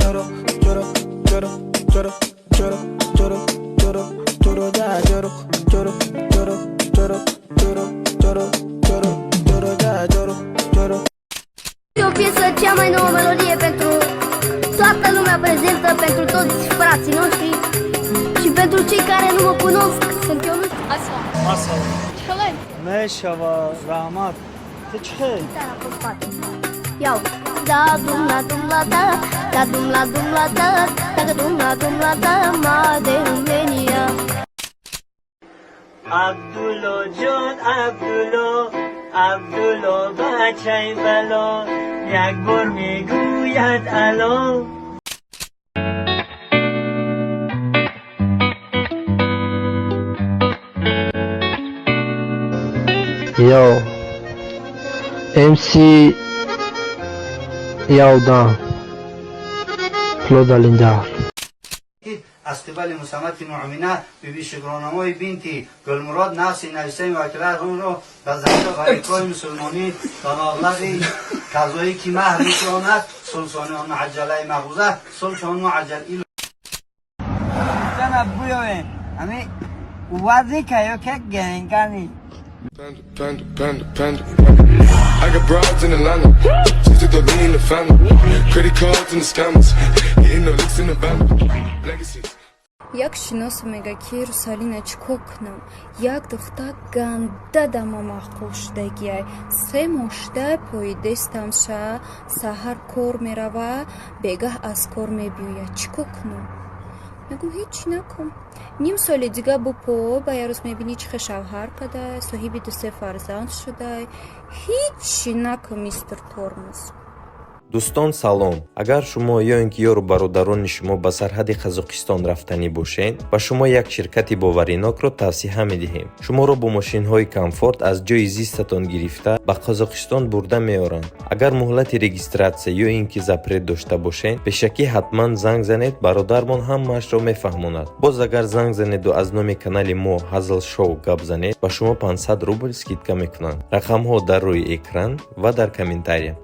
lloro, lloro, lloro, lloro, lloro, lloro, lloro, lloro, ya lloro, lloro, lloro, lloro, lloro, lloro, lloro, lloro, ya lloro, lloro. E o piesă cea mai nouă melodie pentru toată lumea prezentă, pentru toți frații noștri și pentru cei care nu mă cunosc, sunt eu, nu știu. Masal. Șolai. Meșava, Rahmat. De ce? Gitara pe spate. Iau. Da dum la dum la da, da dum la da, da dum la da, ma de România. Abdulo John Abdulo Abdulo bachai balo yak bor meguyad alo. Yo, MC Yaudan Floda Lindar از قبل مسامت نعمینه بیبی شکرانمای بینتی گلمراد نفسی نویسه وکیلت اون رو به زمین غریقای مسلمانی و مغلقی کذایی که مهر میکراند سلطانی آن عجله مغوزه سلطان معجل ایلو جنب بویوه همی وزی که یو که گنگانی Panda. I got broads in Atlanta. Just took the lean in the family. Credit cards and the scammers. Hitting the licks in the band. Legacies. Як шиносамега ки Русалина чкокнам, як духта ганда дама махқул шудагиай, се мошта пои дестамша, саҳар кор мерава, бегаҳ аз кор мебиёя, чкокнам. Мегу ҳеҷ накун. Ним соли дига бупо, ба ярӯз мебинӣ чӣ хел шавҳар кадай, соҳиби дусе фарзанд шудай, ҳеҷ накун мистер Тормоз. дӯстон салом, агар шумо ё ин ки ёру бародарони шумо ба сарҳади қазоқистон рафтанӣ бошед, ба шумо як ширкати боваринокро тавсиҳа медиҳем. Шуморо бо мошинҳои комфорт аз ҷои зистатон гирифта ба қазоқистон бурда меоранд. Агар муҳлати регистратсия ё ин ки запрет дошта бошед, бешакӣ ҳатман занг занед, бародармон ҳамаашро мефаҳмонад. Боз агар занг занеду аз номи канали мо Hazl Show гап занед, ба шумо 500 рубл скидка мекунанд. Рақамҳо дар рӯи экран ва дар комментария.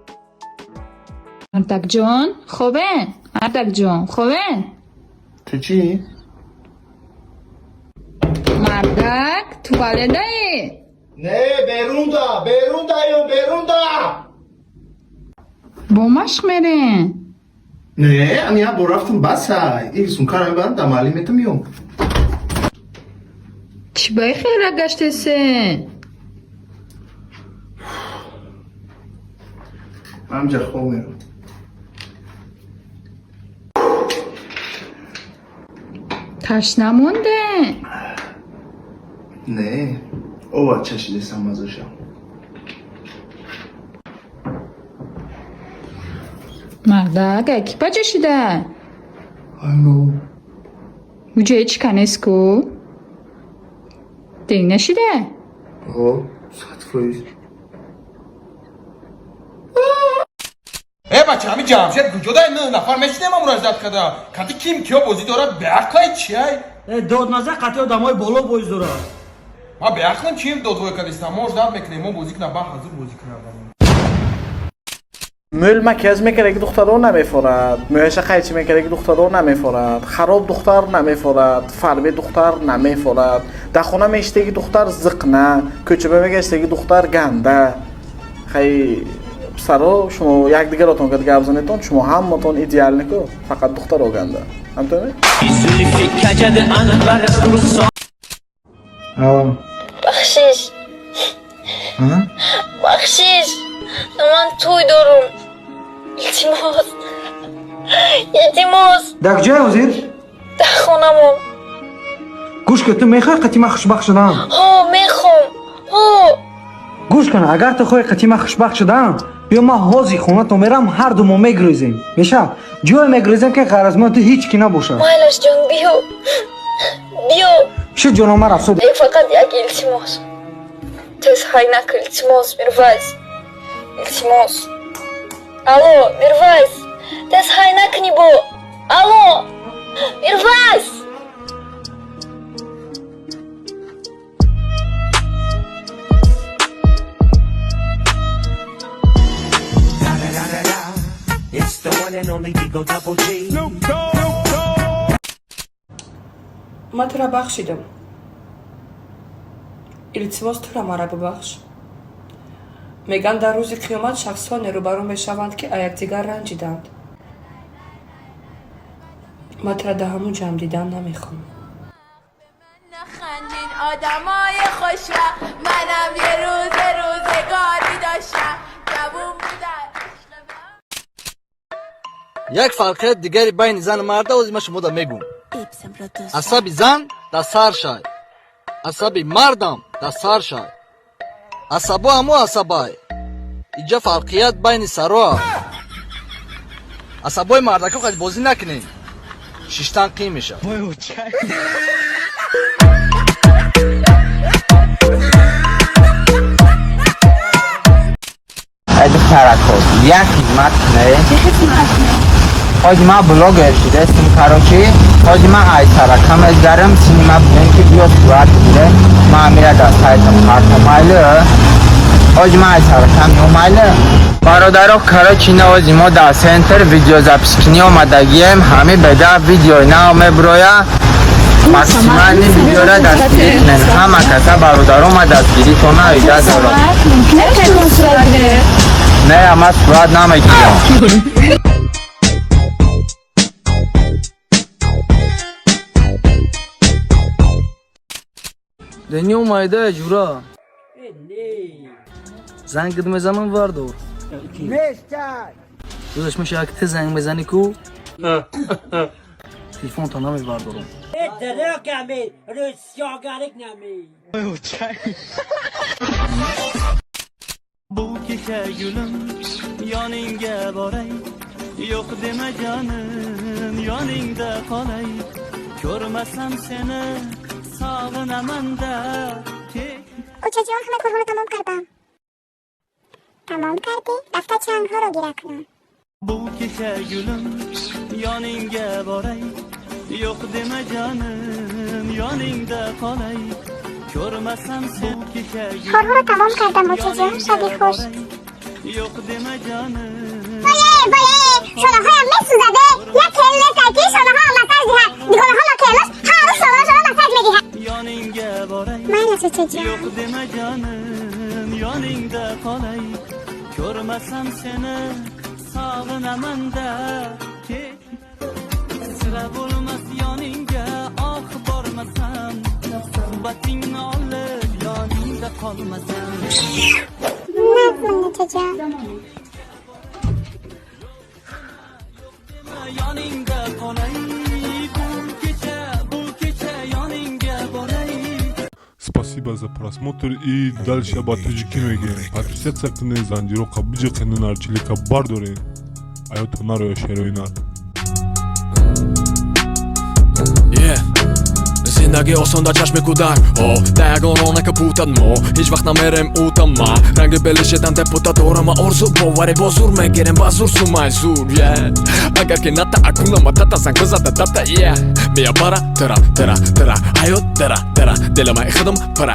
Ардакҷон, хобен? Ардакҷон, хобен? To chi? Мардак, ту валедаи? نه بیرون دا Бо машқ мерен? Ne, ani ya bo raftim basa. İlsun karar ben de malimetim yok. Чӣ баи хела гаштесен? Amca xo'mer. Ташна монден? Ne? O çeşidi samazışa. Мардак, аки паҷашида? Ayno. Уҷои чӣ канеску? Дeng нашида? O, satfoyiz. بچه همین جمشید جدا این نفر مشیده ما مراجعت کرده کتی کیم کیا بازی داره بیاقلای چیه؟ دادمازه قطعی آدمای بالا بازی داره. ما بیاقلن چیم دادوی کردیستم ما اجداد میکنیم ما بازی کنم با حضور بازی کنم مکیاج میکره که دخترها نمیفورد، موهش قیچی میکره که دخترها نمیفورد، خراب دختر نمیفورد، فربه دختر نمیفورد، در خونه میشته که دختر زقنه، کوچه میگشته که دختر گنده. خیلی سرا شما یک دیگه راتون که دیگه ابزانتون شما هم ماتون ایدیال نکو فقط دختر آگنده همطوره؟ بخشیش من توی دارم التماس در کجای وزیر؟ در خانمون گوش که تو میخوای قطیمه خوشبخت شدن؟ ها میخوام ها گوش کن اگر تو خوای قطیمه خوشبخت شدن بیا ما حوزی خونه تو میرم هر دو ما میگریزیم میشه؟ جوی میگریزیم که غرض تو هیچ کی نباشه مایلش جان بیا چه جونم رفت فقط یک التماس تسحينك التماس ميرفايز التماس الو ميرفايز تسحينكني بو الو ميرفايز It's the one and only Digo Double G. მათ რა ბახშიდო? ილიცმოს თუ რა მარაბ ბახშ? მეგან და რუზი ხიომად შახსვანე რო ბარომ მეშავანთ კი აიაკ ძიგარ რანჯიდანთ. მათ რა დაჰამუჯამდიდან ნამეხო. نخندین آدمای خوشوقت منم یه روزگاری داشتم جوون بودن یک فرقیت دیگری بین زن و مرد از ما شما میگم عصبی زن در سر شای عصبی مردم در سر شای عصبا همو عصبای اینجا فرقیت بین سرا عصبای مردکو خیلی بازی نکنین شیشتن قیم میشه یک خدمت کنه حاجی من بلاگر شده اسم کراچی حاجی من ایسارا کم از دارم سینما بودن که بیا صورت بوده من میره دست هایتم کارتا مایله حاجی من ایسارا کم یو مایله برادرها کراچی نه حاجی ما در سنتر ویدیو زپسکنی آمده گیم همه بده ویدیو نه همه برویا مکسیمال ویدیو را دستگیری کنن همه کسا برادرها ما دستگیری کنه ایده دارم نه همه صورت نمیگیرم دنیا اومده جورا زنگ میزنم وردار دوزش میشه اگه ته زنگ میزنی کو تلفن تا نمی وردارم Bu kecha gulim yoningga boray yo'q dema jonim yoningda qolay ko'rmasam seni sog'inaman-da کوچه جان همه کارها رو تمام کردم. تمام کردی؟ دفتر چنگ ها رو گیره کنم. Bu kecha gulim yoningga boray yo'q dema jonim yoningda qolay ko'rmasam sen kecha کارها رو تمام کردم کوچه جان شبی خوش. yo'q dema jonim شونه هایم میسوزده یک کله تکی شونه ها مساج دیها دیگونه ها کلش هر روز شونه مساج میدیها yoningga boray mayli کوچه جان yo'q dema jonim yoningda qolay ko'rmasam seni sog'inaman-da sira bo'lmas yoningga oh bormasam batingni olib yoningda qolmasam نفهم کوچه جان yoningda qolay bu kecha yoningga boray. Спасибо за просмотр и дальше батыжи киноге. Подписаться кыны занжирока быжы кынын арчилика бар дорен. Айо тонаро шероинар. زندگی آسان در چشم کودک دگانانه که پوتد ما هیچ وقت نمیرم اوتم ما رنگ بلشتن دپوتا دارم آرزو باوری بازور میگیرم بازور سومای زور اگر که نتا اکنم تتا زنگ بزده تتا میا برا ترا ایو ترا دل ما خدم پرا